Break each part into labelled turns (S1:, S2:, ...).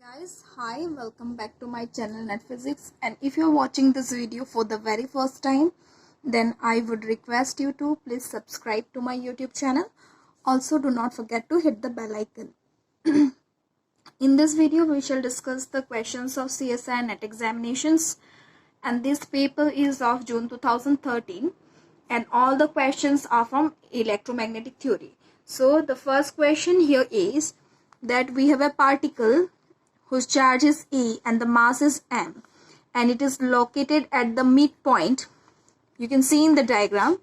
S1: Guys, hi, welcome back to my channel Net Physics, and if you're watching this video for the very first time, then I would request you to please subscribe to my YouTube channel. Also, do not forget to hit the bell icon. In this video, we shall discuss the questions of CSI Net examinations, and this paper is of June 2013, and all the questions are from electromagnetic theory. So, the first question here is that we have a particle whose charge is E and the mass is m, and it is located at the midpoint. You can see in the diagram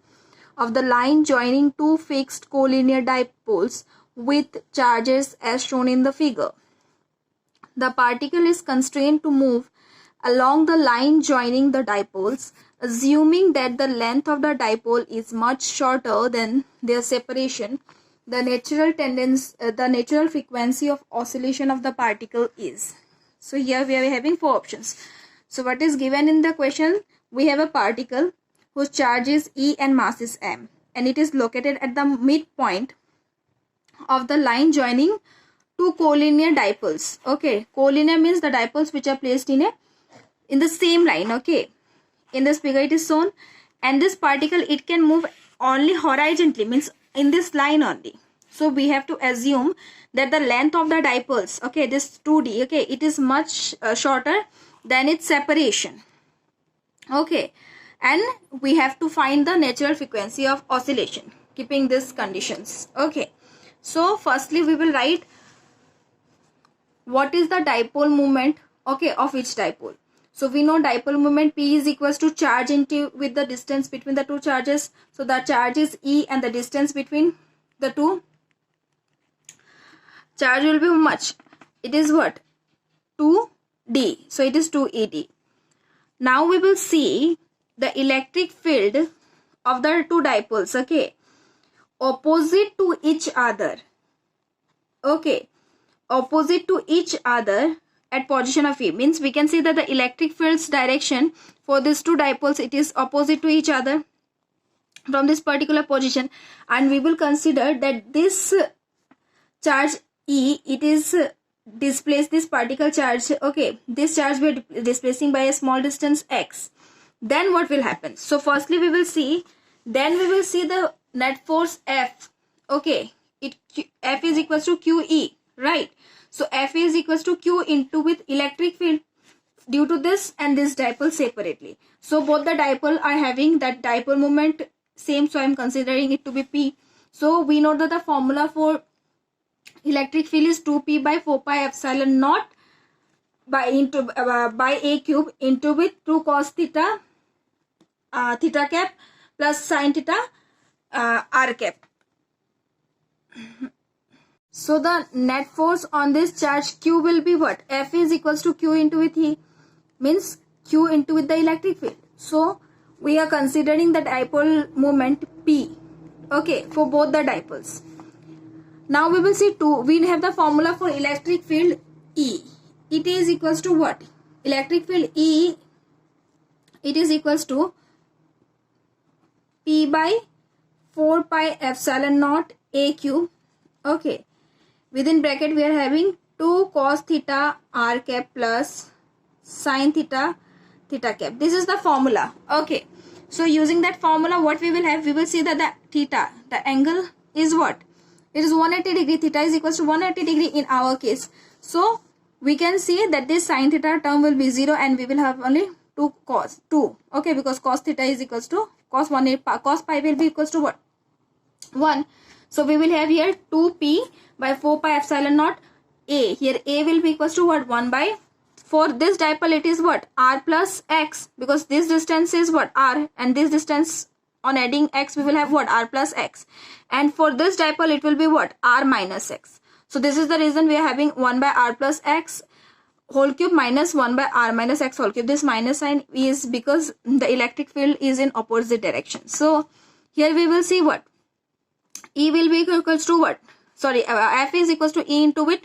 S1: of the line joining two fixed collinear dipoles with charges as shown in the figure. The particle is constrained to move along the line joining the dipoles, assuming that the length of the dipole is much shorter than their separation. The natural frequency of oscillation of the particle is. So here we are having four options. So what is given in the question? We have a particle whose charge is E and mass is m, and it is located at the midpoint of the line joining two collinear dipoles. Okay, collinear means the dipoles which are placed in the same line. Okay, in this figure it is shown, and this particle, it can move only horizontally, means in this line only. So we have to assume that the length of the dipoles, okay, this 2D, okay, it is much shorter than its separation. Okay, and we have to find the natural frequency of oscillation keeping these conditions. Okay, so firstly we will write what is the dipole moment, okay, of each dipole. So we know dipole moment P is equals to charge into with the distance between the two charges. So the charge is E and the distance between the two charge will be much. It is what? 2D. So it is 2ED. Now we will see the electric field of the two dipoles, okay, opposite to each other. Okay, opposite to each other at position of E, means we can see that the electric field's direction for these two dipoles, it is opposite to each other from this particular position, and we will consider that this charge E, it is displaced, this particle charge, okay, this charge we are displacing by a small distance x. Then what will happen? So firstly we will see the net force F. Okay, F is equals to QE, right? So F is equals to Q into with electric field due to this and this dipole separately. So both the dipole are having that dipole moment same, so I am considering it to be P. So we know that the formula for electric field is 2P by 4 pi epsilon naught by A cube into with 2 cos theta theta cap plus sin theta r cap. So the net force on this charge Q will be what? F is equals to Q into with E, means Q into with the electric field. So we are considering the dipole moment P, okay, for both the dipoles. Now we will see we have the formula for electric field E. It is equals to what? Electric field E, it is equals to P by 4 pi epsilon naught A cube. Okay, within bracket we are having 2 cos theta r cap plus sin theta theta cap. This is the formula. Okay, so using that formula, what we will have, we will see that the theta, the angle is what? It is 180 degree. Theta is equals to 180 degree in our case. So we can see that this sin theta term will be 0 and we will have only 2 cos 2. Okay, because cos theta is equals to cos pi will be equals to what? 1. So we will have here 2P by 4 pi epsilon naught A. Here A will be equals to what? 1 by, for this dipole it is what? R plus X, because this distance is what? R, and this distance on adding X we will have what? R plus X, and for this dipole it will be what? R minus X. So this is the reason we are having 1 by R plus X whole cube minus 1 by R minus X whole cube. This minus sign is because the electric field is in opposite direction. So here we will see what? E will be equals to what? Sorry, F is equals to E into with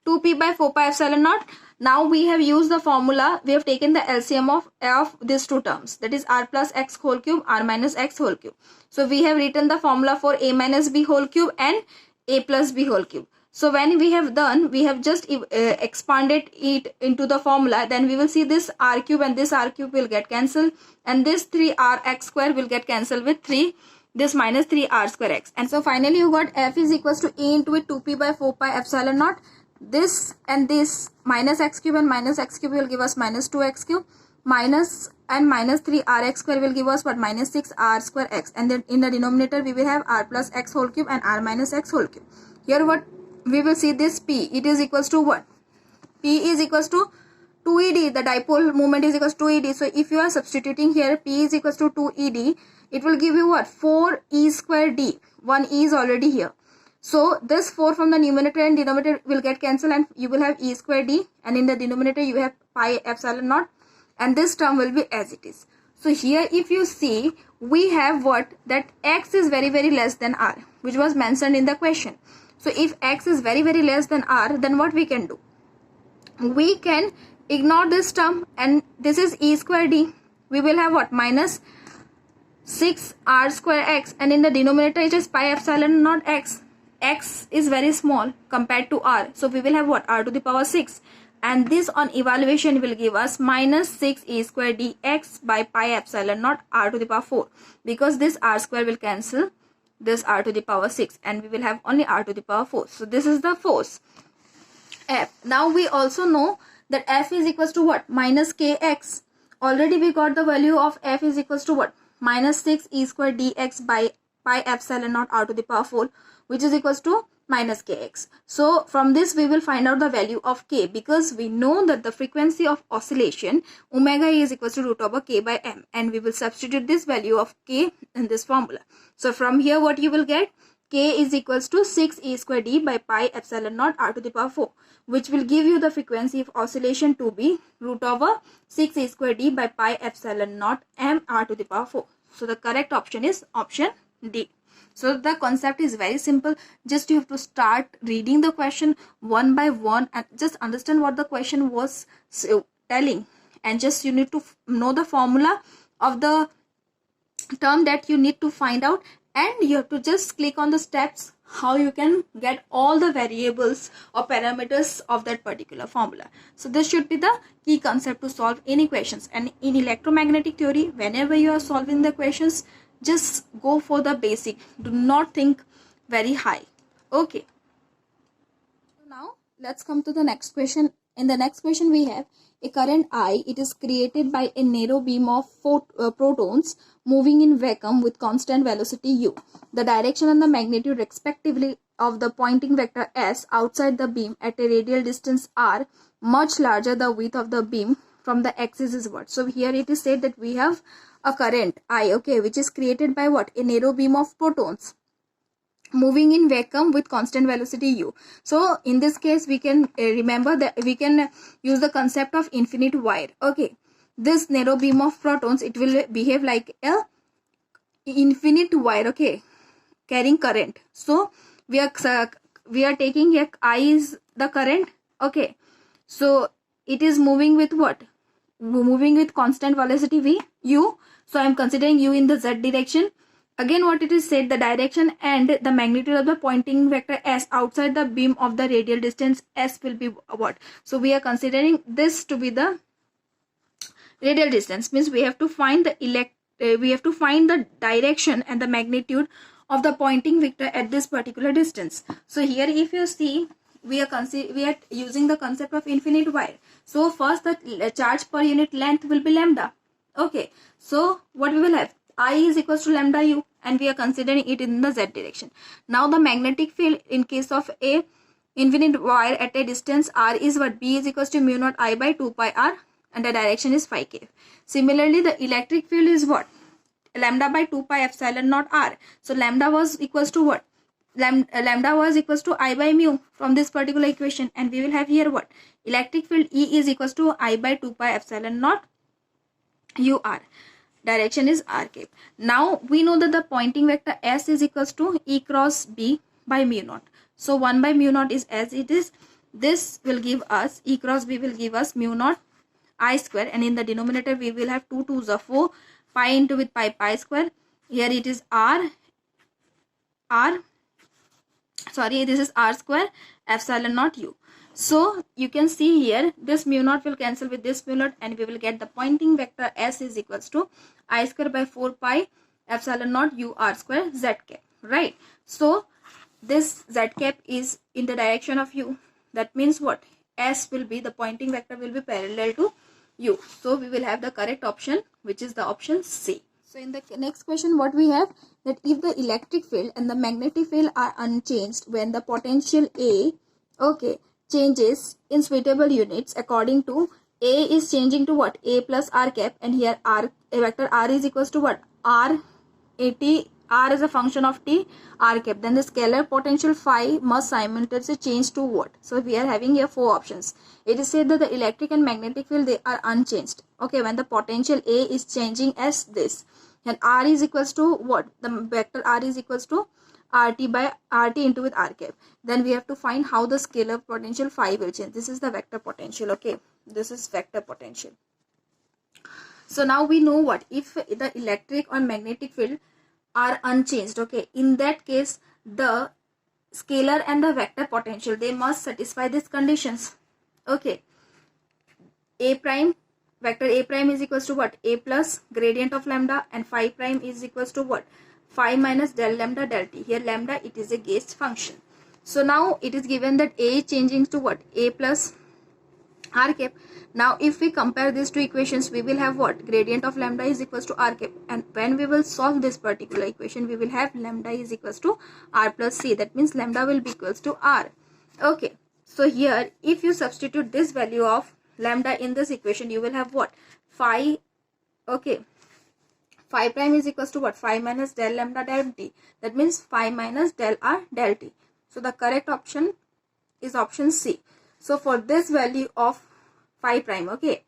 S1: 2P by 4 pi epsilon naught. Now we have used the formula, we have taken the LCM of these two terms, that is R plus X whole cube, R minus X whole cube. So we have written the formula for A minus B whole cube and A plus B whole cube. So when we have done, we have just expanded it into the formula, then we will see this r cube and this r cube will get cancelled, and this 3rx square will get cancelled with 3, this minus 3r square x. And so finally you got f is equals to a into it 2p by 4 pi epsilon naught. This and this minus x cube and minus x cube will give us minus 2x cube, minus and minus 3rx square will give us what, minus 6r square x, and then in the denominator we will have r plus x whole cube and r minus x whole cube. Here what we will see, this p, it is equals to what, p is equals to 2ed, the dipole moment is equals to 2ed. So if you are substituting here p is equals to 2ed, it will give you what, 4e square d. One e is already here, so this 4 from the numerator and denominator will get cancelled, and you will have e square d, and in the denominator you have pi epsilon naught, and this term will be as it is. So here if you see, we have what, that x is very less than r, which was mentioned in the question. So if x is very less than r, then what we can do, we can ignore this term, and this is e square d. We will have what, minus 6r square x, and in the denominator it is pi epsilon naught x. X is very small compared to r, so we will have what, r to the power 6, and this on evaluation will give us minus 6e square dx by pi epsilon naught r to the power 4, because this r square will cancel this r to the power 6, and we will have only r to the power 4. So this is the force F. Now we also know that F is equals to what, minus kx. Already we got the value of F is equals to what, minus 6e square dx by pi epsilon naught r to the power 4, which is equals to minus kx. So from this we will find out the value of k, because we know that the frequency of oscillation omega is equals to root over k by m, and we will substitute this value of k in this formula. So from here what you will get, k is equals to 6e square d by pi epsilon naught r to the power 4, which will give you the frequency of oscillation to be root over 6e square d by pi epsilon naught m r to the power 4. So the correct option is option D. So the concept is very simple. Just you have to start reading the question one by one and just understand what the question was telling, and just you need to know the formula of the term that you need to find out, and you have to just click on the steps how you can get all the variables or parameters of that particular formula. So this should be the key concept to solve any questions. And in electromagnetic theory, whenever you are solving the questions, just go for the basic. Do not think very high. Okay. Now let's come to the next question. In the next question we have a current I. It is created by a narrow beam of protons moving in vacuum with constant velocity u. The direction and the magnitude respectively of the Poynting vector s outside the beam at a radial distance r much larger the width of the beam from the axis is what. So here it is said that we have a current I, okay, which is created by what, a narrow beam of protons moving in vacuum with constant velocity u. So in this case we can remember that we can use the concept of infinite wire. Okay, this narrow beam of protons, it will behave like a infinite wire, okay, carrying current. So we are taking here I is the current, okay, so it is moving with what, moving with constant velocity v u. So I am considering u in the z direction. Again what it is said, the direction and the magnitude of the Poynting vector s outside the beam of the radial distance s will be what. So we are considering this to be the radial distance, means we have to find the direction and the magnitude of the Poynting vector at this particular distance. So here if you see, we are using the concept of infinite wire. So first the charge per unit length will be lambda. Okay, so what we will have, I is equals to lambda u, and we are considering it in the z direction. Now the magnetic field in case of a infinite wire at a distance r is what, B is equals to mu naught I by 2 pi r, and the direction is phi k. Similarly the electric field is what, lambda by 2 pi epsilon naught r. So lambda was equals to what, lambda was equals to I by mu from this particular equation, and we will have here what, electric field E is equals to I by 2 pi epsilon naught u r. Direction is r cap. Now we know that the Poynting vector s is equals to E cross B by mu naught. So 1 by mu naught is as it is. This will give us, E cross B will give us mu naught I square, and in the denominator we will have 2 2s are 4, pi into with pi square. Here it is r sorry, this is r square epsilon naught u. So you can see here this mu naught will cancel with this mu naught, and we will get the Poynting vector S is equals to I square by 4 pi epsilon naught u r square z cap, right? So this z cap is in the direction of u. That means what? S will be, the Poynting vector will be parallel to u. So we will have the correct option, which is the option C. So in the next question, what we have, that if the electric field and the magnetic field are unchanged when the potential A, okay, changes in suitable units according to A is changing to what? A plus r cap, and here r, a vector r is equals to what? R at r is a function of t r cap, then the scalar potential phi must simultaneously change to what? So we are having here 4 options. It is said that the electric and magnetic field, they are unchanged, okay, when the potential A is changing as this, and r is equals to what? The vector r is equals to rt by rt into with r cap. Then we have to find how the scalar potential phi will change. This is the vector potential, okay, this is vector potential. So now we know what, if the electric or magnetic field are unchanged, okay, in that case the scalar and the vector potential, they must satisfy these conditions, okay. A prime, vector A prime is equals to what? A plus gradient of lambda, and phi prime is equals to what? Phi minus del lambda del t. Here lambda, it is a gauge function. So now it is given that A changing to what? A plus r cap. Now if we compare these two equations, we will have what? Gradient of lambda is equals to r cap, and when we will solve this particular equation, we will have lambda is equals to r plus c. That means lambda will be equals to r, okay. So here if you substitute this value of lambda in this equation, you will have what? Phi, okay, phi prime is equals to what? Phi minus del lambda del t. That means phi minus del r del t. So the correct option is option C. So for this value of phi prime, okay,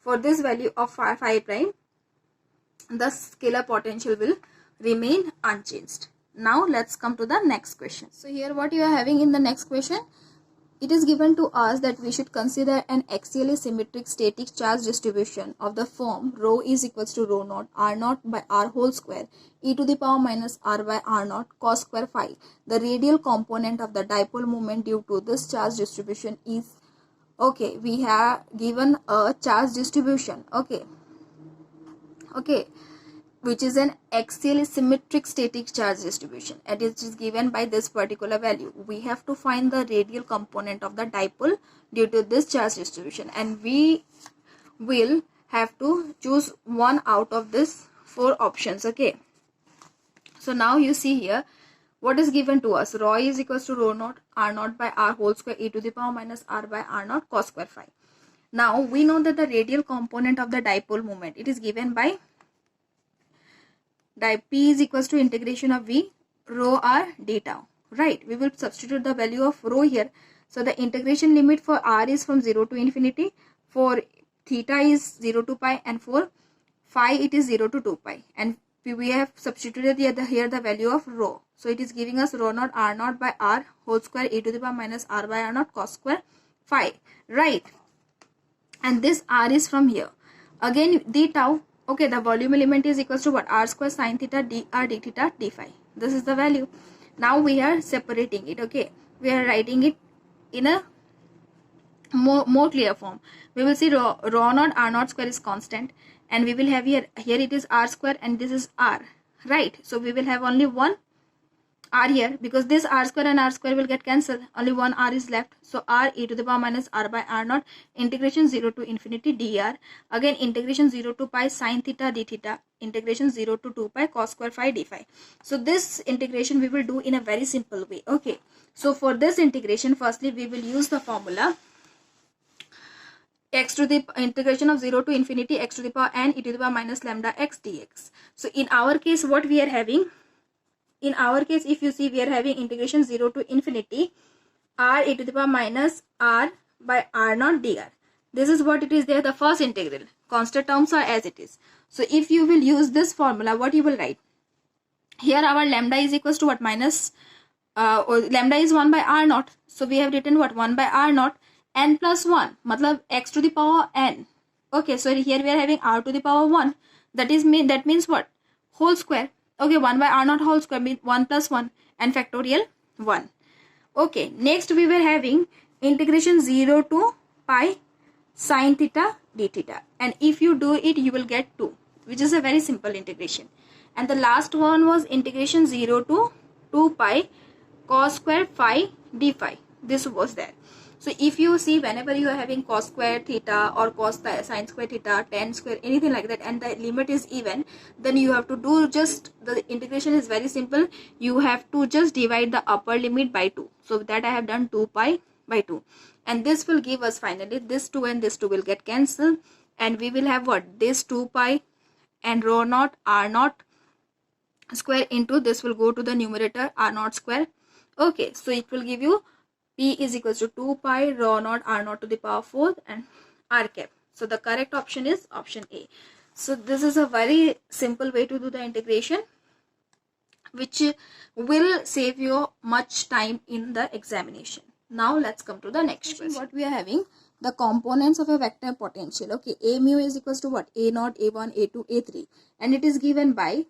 S1: for this value of phi prime, the scalar potential will remain unchanged. Now let's come to the next question. So here what you are having in the next question, it is given to us that we should consider an axially symmetric static charge distribution of the form rho is equals to rho naught r naught by r whole square e to the power minus r by r naught cos square phi. The radial component of the dipole moment due to this charge distribution is, okay, we have given a charge distribution, okay, which is an axially symmetric static charge distribution, and it is given by this particular value. We have to find the radial component of the dipole due to this charge distribution, and we will have to choose one out of this 4 options, okay. So now you see here what is given to us, rho is equals to rho naught r naught by r whole square e to the power minus r by r naught cos square phi. Now we know that the radial component of the dipole moment, it is given by P is equals to integration of V rho r d tau, right? We will substitute the value of rho here. So the integration limit for r is from 0 to infinity, for theta is 0 to pi, and for phi it is 0 to 2 pi, and we have substituted here the value of rho. So it is giving us rho naught r naught by r whole square e to the power minus r by r naught cos square phi, right? And this r is from here. Again d tau, okay, the volume element is equals to what? R square sine theta dr d theta d phi. This is the value. Now we are separating it, okay. We are writing it in a more clear form. We will see rho naught r naught square is constant, and we will have here it is r square and this is r, right? So we will have only one r here, because this r square and r square will get cancelled, only one r is left. So r e to the power minus r by r naught integration 0 to infinity dr, again integration 0 to pi sine theta d theta, integration 0 to 2 pi cos square phi d phi. So this integration we will do in a very simple way, okay. So for this integration, firstly we will use the formula x to the integration of 0 to infinity x to the power n e to the power minus lambda x dx. So in our case what we are having, in our case if you see, we are having integration 0 to infinity r e to the power minus r by r naught dr. This is what it is there, the first integral. Constant terms are as it is. So if you will use this formula, what you will write? Here our lambda is equals to what? Minus lambda is 1 by r naught. So we have written what? 1 by r naught n plus 1, matlab x to the power n. Okay, so here we are having r to the power 1. That means what? Whole square. Okay, 1 by r naught whole square means 1 plus 1 and factorial 1. Okay, next we were having integration 0 to pi sine theta d theta, and if you do it you will get 2, which is a very simple integration. And the last one was integration 0 to 2 pi cos square phi d phi. This was there. So if you see, whenever you are having cos square theta or sine square theta, tan square, anything like that, and the limit is even, then you have to do just, the integration is very simple. You have to just divide the upper limit by 2. So that I have done 2 pi by 2. And this will give us finally this 2 and this 2 will get cancelled. And we will have what? This 2 pi and rho naught r naught square into this will go to the numerator r naught square. Okay, so it will give you P is equals to 2 pi rho naught r naught to the power 4 and r cap. So the correct option is option A. So this is a very simple way to do the integration, which will save you much time in the examination. Now let's come to the next question. What we are having, the components of a vector potential. Okay, A mu is equals to what? A naught, A1, A2, A3, and it is given by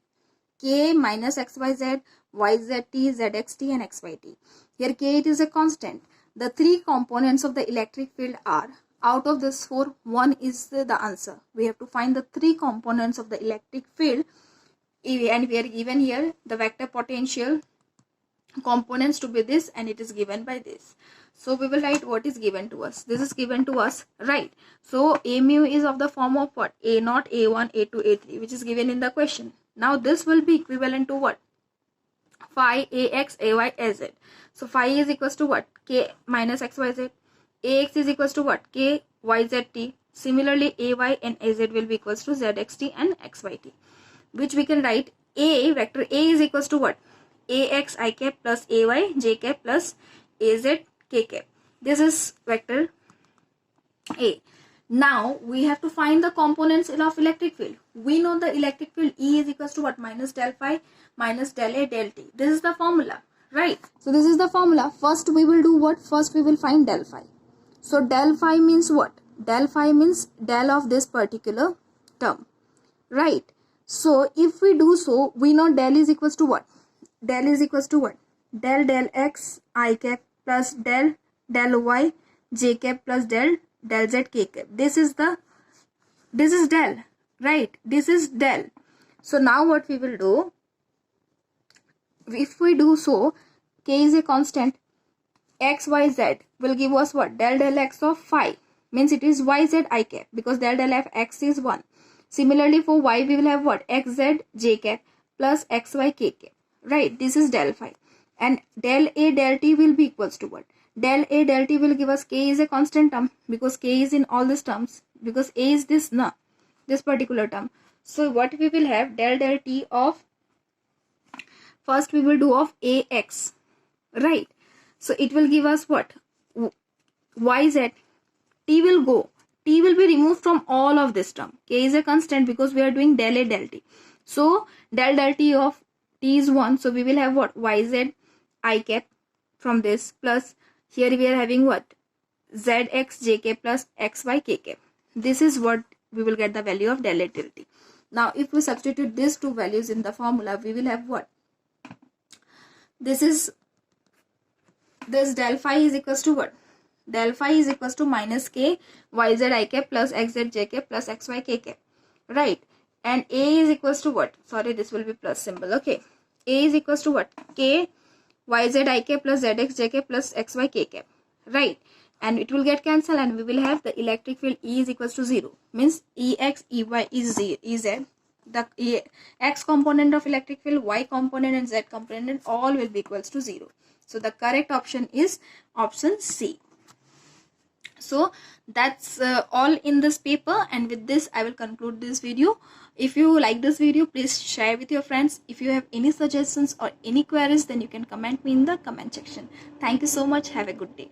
S1: k minus xyz, yzt, zxt and xyt. Here k it is a constant. The three components of the electric field are, out of this 4, 1 is the answer. We have to find the three components of the electric field, and we are given here the vector potential components to be this, and it is given by this. So we will write what is given to us. This is given to us, right? So A mu is of the form of what? A naught, A1, A2, A3, which is given in the question. Now this will be equivalent to what? Phi Ax, Ay, Az. So phi is equals to what? K minus xyz. Ax is equals to what? K yzt. Similarly, Ay and Az will be equals to zxt and xyt, which we can write A, vector A is equals to what? Ax I cap plus Ay j cap plus Az k cap. This is vector A. Now we have to find the components of electric field. We know the electric field E is equals to what? Minus del phi minus del A del T. This is the formula, right? So this is the formula. First we will do what? First we will find del phi. So del phi means what? Del phi means del of this particular term, right? So if we do so, we know del is equals to what? Del is equals to what? Del x I cap plus del y j cap plus del z k cap. This is del, right? This is del. So now what we will do, if we do so, k is a constant, x y z will give us what? Del x of phi, means it is y z I cap, because del f x is 1. Similarly for y we will have what? X z j cap plus x y k cap, right? This is del phi. And del A del T will be equals to what? Del A del T will give us k is a constant term, because k is in all these terms, because A is this particular term. So what we will have? Del T of, first we will do of Ax, right? So it will give us what? Yz. T will go. T will be removed from all of this term. K is a constant because we are doing del A del T. So del T of T is 1. So we will have what? Yz I cap from this, plus here we are having what? Zx j k plus xy k cap. This is what we will get the value of del A del T. Now if we substitute these two values in the formula, we will have what? This del phi is equals to what? Del phi is equals to minus k yz I cap plus xz j cap plus xy k cap, right? And A is equals to what? Sorry, this will be plus symbol. Okay, A is equals to what? K yz I cap plus zx j cap plus xy k cap, right? And it will get cancelled, and we will have the electric field E is equals to 0, means Ex Ey is Z. The x component of electric field, y component and z component all will be equals to 0. So the correct option is option C. So that's all in this paper, and with this I will conclude this video. If you like this video, please share with your friends. If you have any suggestions or any queries, then you can comment me in the comment section. Thank you so much. Have a good day.